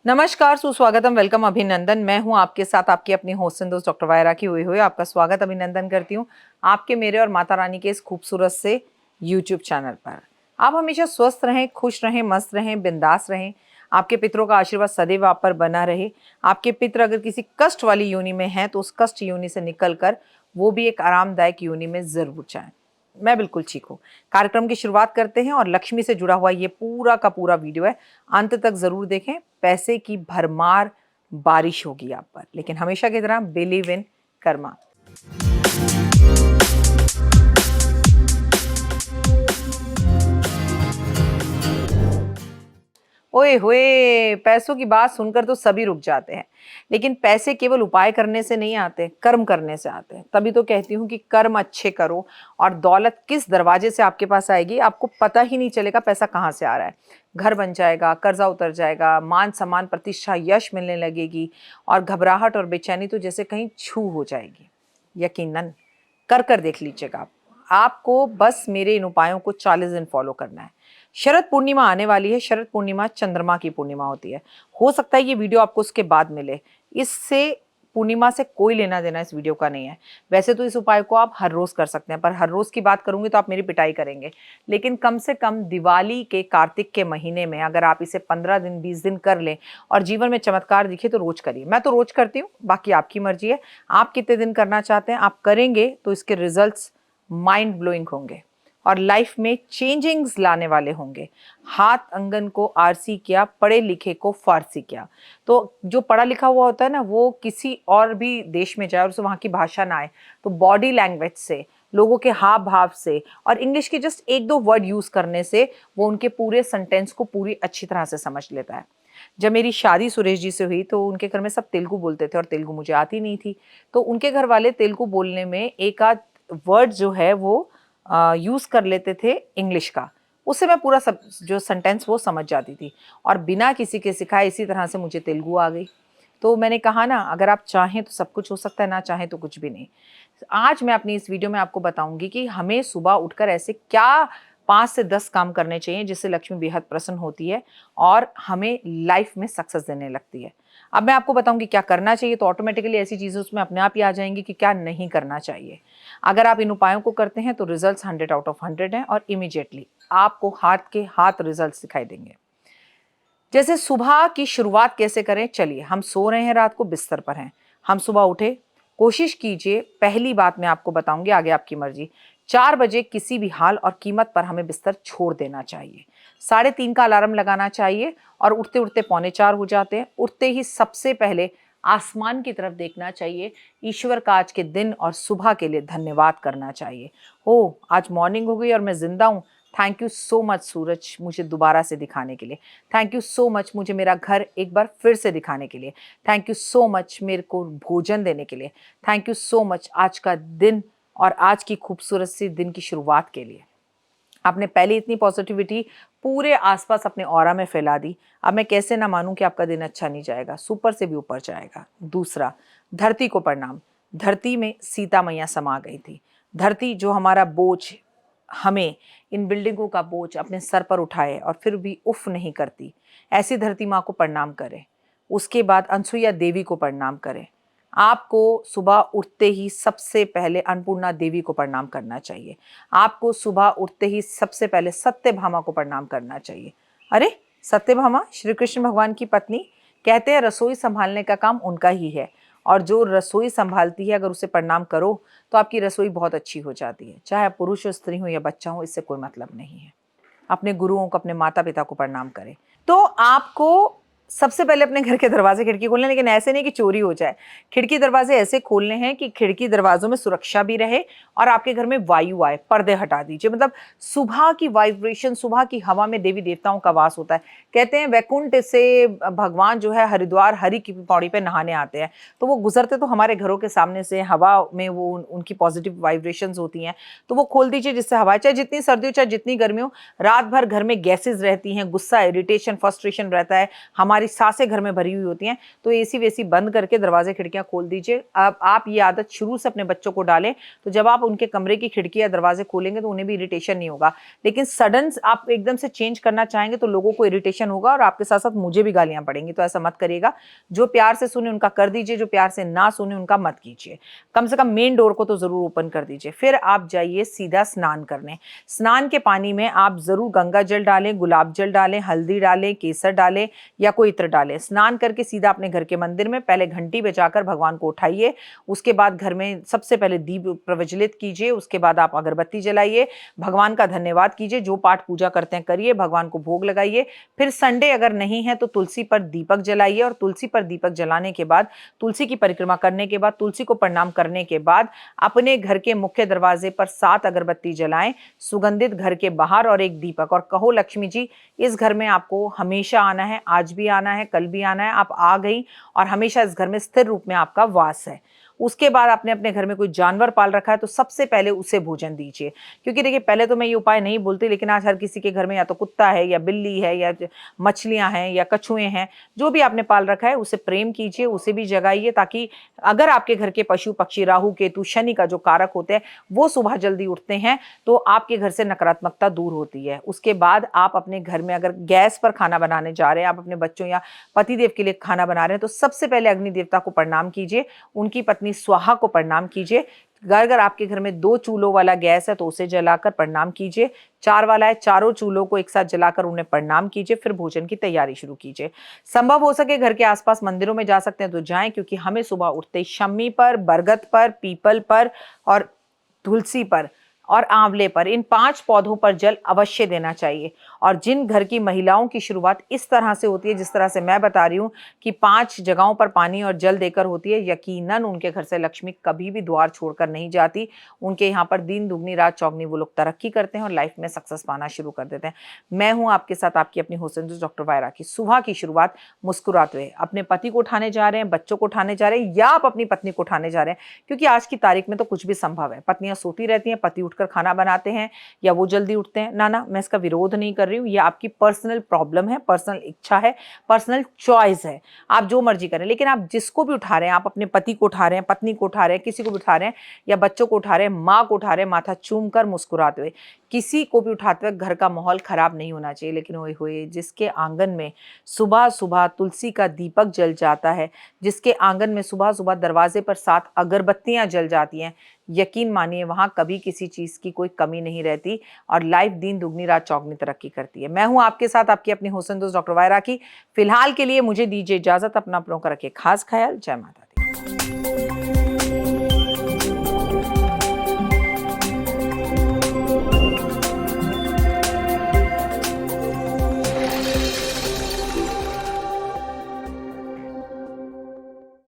नमस्कार, सुस्वागतम, वेलकम, अभिनंदन। मैं हूं आपके साथ आपकी अपनी होस्ट एंड दोस्त डॉक्टर वायरा की हुई आपका स्वागत अभिनंदन करती हूं आपके, मेरे और माता रानी के इस खूबसूरत से यूट्यूब चैनल पर। आप हमेशा स्वस्थ रहें, खुश रहें, मस्त रहें, बिंदास रहें। आपके पितरों का आशीर्वाद सदैव आप पर बना रहे। आपके पितर अगर किसी कष्ट वाली योनि में हैं तो उस कष्ट योनि से निकल कर वो भी एक आरामदायक योनि में जरूर जाएं। मैं बिल्कुल ठीक हूँ। कार्यक्रम की शुरुआत करते हैं और लक्ष्मी से जुड़ा हुआ ये पूरा का पूरा वीडियो है, अंत तक जरूर देखें। पैसे की भरमार बारिश होगी आप पर, लेकिन हमेशा की तरह बिलीव इन कर्मा। ओए होए, पैसों की बात सुनकर तो सभी रुक जाते हैं, लेकिन पैसे केवल उपाय करने से नहीं आते, कर्म करने से आते हैं। तभी तो कहती हूँ कि कर्म अच्छे करो और दौलत किस दरवाजे से आपके पास आएगी आपको पता ही नहीं चलेगा। पैसा कहाँ से आ रहा है, घर बन जाएगा, कर्जा उतर जाएगा, मान सम्मान, प्रतिष्ठा, यश मिलने लगेगी और घबराहट और बेचैनी तो जैसे कहीं छू हो जाएगी। यकीनन कर देख लीजिएगा। आपको बस मेरे इन उपायों को 40 दिन फॉलो करना है। शरद पूर्णिमा आने वाली है। शरद पूर्णिमा चंद्रमा की पूर्णिमा होती है। हो सकता है ये वीडियो आपको उसके बाद मिले। इससे पूर्णिमा से कोई लेना देना इस वीडियो का नहीं है। वैसे तो इस उपाय को आप हर रोज कर सकते हैं, पर हर रोज की बात करूंगी तो आप मेरी पिटाई करेंगे। लेकिन कम से कम दिवाली के कार्तिक के महीने में अगर आप इसे 15 दिन 20 दिन कर लें और जीवन में चमत्कार दिखे तो रोज करिए। मैं तो रोज करती हूँ, बाकी आपकी मर्जी है। आप कितने दिन करना चाहते हैं आप करेंगे तो इसके रिजल्ट्स माइंड ब्लोइंग होंगे और लाइफ में चेंजिंग्स लाने वाले होंगे। हाथ अंगन को आरसी किया, पढ़े लिखे को फारसी किया। तो जो पढ़ा लिखा हुआ होता है ना, वो किसी और भी देश में जाए और उसे वहाँ की भाषा ना आए तो बॉडी लैंग्वेज से, लोगों के हाव भाव से और इंग्लिश के जस्ट एक दो वर्ड यूज करने से वो उनके पूरे सेंटेंस को पूरी अच्छी तरह से समझ लेता है। जब मेरी शादी सुरेश जी से हुई तो उनके घर में सब तेलुगु बोलते थे और तेलुगु मुझे आती नहीं थी। तो उनके घर वाले तेलुगु बोलने में एक आध वर्ड जो है वो यूज कर लेते थे इंग्लिश का। उससे मैं पूरा सब जो सेंटेंस वो समझ जाती थी और बिना किसी के सिखाए इसी तरह से मुझे तेलुगु आ गई। तो मैंने कहा ना, अगर आप चाहें तो सब कुछ हो सकता है, ना चाहें तो कुछ भी नहीं। आज मैं अपनी इस वीडियो में आपको बताऊंगी कि हमें सुबह उठकर ऐसे क्या 5 से 10 काम करने चाहिए जिससे लक्ष्मी बेहद प्रसन्न होती है और हमें लाइफ में सक्सेस देने लगती है। अब मैं आपको बताऊंगी क्या करना चाहिए, तो ऑटोमेटिकली ऐसी चीजें उसमें अपने आप ही आ जाएंगी कि क्या नहीं करना चाहिए। अगर आप इन उपायों को करते हैं तो रिजल्ट्स 100 आउट ऑफ 100 हैं और इमीडिएटली आपको हाथ के हाथ रिजल्ट्स दिखाई देंगे। जैसे सुबह की शुरुआत कैसे करें, चलिए। हम सो रहे हैं, रात को बिस्तर पर हैं, हम सुबह उठे, कोशिश कीजिए। पहली बात मैं आपको बताऊंगी, आगे आपकी मर्जी। 4 बजे किसी भी हाल और कीमत पर हमें बिस्तर छोड़ देना चाहिए। 3:30 का अलार्म लगाना चाहिए और उठते उठते 3:45 हो जाते हैं। उठते ही सबसे पहले आसमान की तरफ देखना चाहिए, ईश्वर का आज के दिन और सुबह के लिए धन्यवाद करना चाहिए। ओ, आज मॉर्निंग हो गई और मैं जिंदा हूँ। थैंक यू सो मच सूरज, मुझे दोबारा से दिखाने के लिए। थैंक यू सो मच, मुझे मेरा घर एक बार फिर से दिखाने के लिए। थैंक यू सो मच, मेरे को भोजन देने के लिए। थैंक यू सो मच, आज का दिन और आज की खूबसूरत सी दिन की शुरुआत के लिए। आपने पहले इतनी पॉजिटिविटी पूरे आसपास अपने ऑरा में फैला दी, अब मैं कैसे ना मानूं कि आपका दिन अच्छा नहीं जाएगा, सुपर से भी ऊपर जाएगा। दूसरा, धरती को प्रणाम। धरती में सीता मैया समा गई थी। धरती जो हमारा बोझ, हमें इन बिल्डिंगों का बोझ अपने सर पर उठाए और फिर भी उफ नहीं करती, ऐसी धरती माँ को प्रणाम करें। उसके बाद अनसुईया देवी को प्रणाम करें। आपको सुबह उठते ही सबसे पहले अन्नपूर्णा देवी को प्रणाम करना चाहिए। आपको सुबह उठते ही सबसे पहले सत्यभामा को प्रणाम करना चाहिए। अरे, सत्यभामा श्री कृष्ण भगवान की पत्नी, कहते हैं रसोई संभालने का काम उनका ही है और जो रसोई संभालती है अगर उसे प्रणाम करो तो आपकी रसोई बहुत अच्छी हो जाती है। चाहे पुरुष हो, स्त्री हो या बच्चा हो, इससे कोई मतलब नहीं है। अपने गुरुओं को, अपने माता पिता को प्रणाम करें। तो आपको सबसे पहले अपने घर के दरवाजे खिड़की खोलने, लेकिन ऐसे नहीं कि चोरी हो जाए। खिड़की दरवाजे ऐसे खोलने हैं कि खिड़की दरवाजों में सुरक्षा भी रहे और आपके घर में वायु आए। पर्दे हटा दीजिए, मतलब सुबह की वाइब्रेशन, सुबह की हवा में देवी देवताओं का वास होता है। कहते हैं वैकुंठ से भगवान जो है हरिद्वार हरि की पौड़ी पे नहाने आते हैं, तो वो गुजरते तो हमारे घरों के सामने से, हवा में वो उनकी पॉजिटिव वाइब्रेशंस होती हैं। तो वो खोल दीजिए जिससे हवा, चाहे जितनी सर्दी हो चाहे जितनी गर्मी हो। रात भर घर में गैसेज रहती हैं, गुस्सा, इरिटेशन, फ्रस्ट्रेशन रहता है, हमारी हमारी सांसें घर में भरी हुई होती हैं, तो एसी वेसी बंद करके दरवाजे खिड़कियां खोल दीजिए। अब आप ये आदत शुरू से अपने बच्चों को डालें, तो जब आप उनके कमरे की खिड़की या दरवाजे खोलेंगे तो उन्हें भी इरिटेशन नहीं होगा। लेकिन सडन आप एकदम से चेंज करना चाहेंगे तो लोगों को इरिटेशन होगा और आपके साथ साथ मुझे भी गालियां पड़ेंगी, तो ऐसा मत करिएगा। जो प्यार से सुने उनका कर दीजिए, जो प्यार से ना सुने उनका मत कीजिए। कम से कम मेन डोर को तो जरूर ओपन कर दीजिए। फिर आप जाइए सीधा स्नान करने। स्नान के पानी में आप जरूर गंगा जल डालें, गुलाब जल डालें, हल्दी डालें, केसर डालें या कोई इत्र डालें। स्नान करके सीधा अपने घर के मंदिर में पहले घंटी बजाकर भगवान को उठाइए। उसके बाद घर में सबसे पहले दीप प्रज्वलित कीजिए। उसके बाद आप अगरबत्ती जलाइए, भगवान का धन्यवाद कीजिए, जो पाठ पूजा करते हैं करिए, भगवान को भोग लगाइए। फिर संडे अगर नहीं है तो तुलसी पर दीपक जलाइए और तुलसी पर दीपक जलाने के बाद, तुलसी की परिक्रमा करने के बाद, तुलसी को प्रणाम करने के बाद अपने घर के मुख्य दरवाजे पर 7 अगरबत्ती जलाएं, सुगंधित घर के बाहर और एक दीपक, और कहो लक्ष्मी जी इस घर में आपको हमेशा आना है, आज भी आना है, कल भी आना है, आप आ गई और हमेशा इस घर में स्थिर रूप में आपका वास है। उसके बाद आपने अपने घर में कोई जानवर पाल रखा है तो सबसे पहले उसे भोजन दीजिए। क्योंकि देखिए पहले तो मैं ये उपाय नहीं बोलती, लेकिन आज हर किसी के घर में या तो कुत्ता है या बिल्ली है या मछलियां हैं या कछुए हैं, जो भी आपने पाल रखा है उसे प्रेम कीजिए, उसे भी जगाइए, ताकि अगर आपके घर के पशु पक्षी राहु केतु शनि का जो कारक होते हैं वो सुबह जल्दी उठते हैं तो आपके घर से नकारात्मकता दूर होती है। उसके बाद आप अपने घर में अगर गैस पर खाना बनाने जा रहे हैं, आप अपने बच्चों या पतिदेव के लिए खाना बना रहे हैं, तो सबसे पहले अग्नि देवता को प्रणाम कीजिए, उनकी पत्नी स्वाहा को प्रणाम कीजिए। अगर आपके घर में 2 चूल्हों वाला गैस है तो उसे जलाकर प्रणाम कीजिए। 4 वाला है, चारों चूल्हों को एक साथ जलाकर उन्हें प्रणाम कीजिए। फिर भोजन की तैयारी शुरू कीजिए। संभव हो सके घर के आसपास मंदिरों में जा सकते हैं तो जाएं, क्योंकि हमें सुबह उठते ही शम्मी पर, बरगद पर, पीपल पर और तुलसी पर और आंवले पर, इन 5 पौधों पर जल अवश्य देना चाहिए। और जिन घर की महिलाओं की शुरुआत इस तरह से होती है जिस तरह से मैं बता रही हूँ कि 5 जगहों पर पानी और जल देकर होती है, यकीनन उनके घर से लक्ष्मी कभी भी द्वार छोड़कर नहीं जाती। उनके यहाँ पर दिन दुगनी रात चौगनी वो लोग तरक्की करते हैं और लाइफ में सक्सेस पाना शुरू कर देते हैं। मैं हूँ आपके साथ आपकी अपनी होस्ट डॉक्टर वायरा की। सुबह की शुरुआत मुस्कुराते हुए अपने पति को उठाने जा रहे हैं, बच्चों को उठाने जा रहे हैं या आप अपनी पत्नी को उठाने जा रहे हैं, क्योंकि आज की तारीख में तो कुछ भी संभव है। पत्नियां सोती रहती हैं, पति उठकर खाना बनाते हैं या वो जल्दी उठते हैं। ना मैं इसका विरोध नहीं कर रही हूँ, ये आपकी पर्सनल प्रॉब्लम है, पर्सनल इच्छा है, पर्सनल चॉइस है, आप जो मर्जी करें। लेकिन आप जिसको भी उठा रहे हैं, आप अपने पति को उठा रहे हैं, पत्नी को उठा रहे हैं, किसी को भी उठा रहे हैं या बच्चों को उठा रहे हैं, माँ को उठा रहे हैं, माथा चूम कर मुस्कुराते हुए, किसी को भी उठाते हुए घर का माहौल खराब नहीं होना चाहिए। लेकिन ओए होए, जिसके आंगन में सुबह सुबह तुलसी का दीपक जल जाता है, जिसके आंगन में सुबह सुबह दरवाजे पर 7 अगरबत्तियां जल जाती हैं, यकीन मानिए वहां कभी किसी चीज की कोई कमी नहीं रहती और लाइफ दिन दुगनी रात चौगनी तरक्की करती है। मैं हूं आपके साथ आपकी अपनी होस्ट डॉक्टर वायरा की। फिलहाल के लिए मुझे दीजिए इजाजत, अपना अपनों का रखिए खास ख्याल। जय माता दी।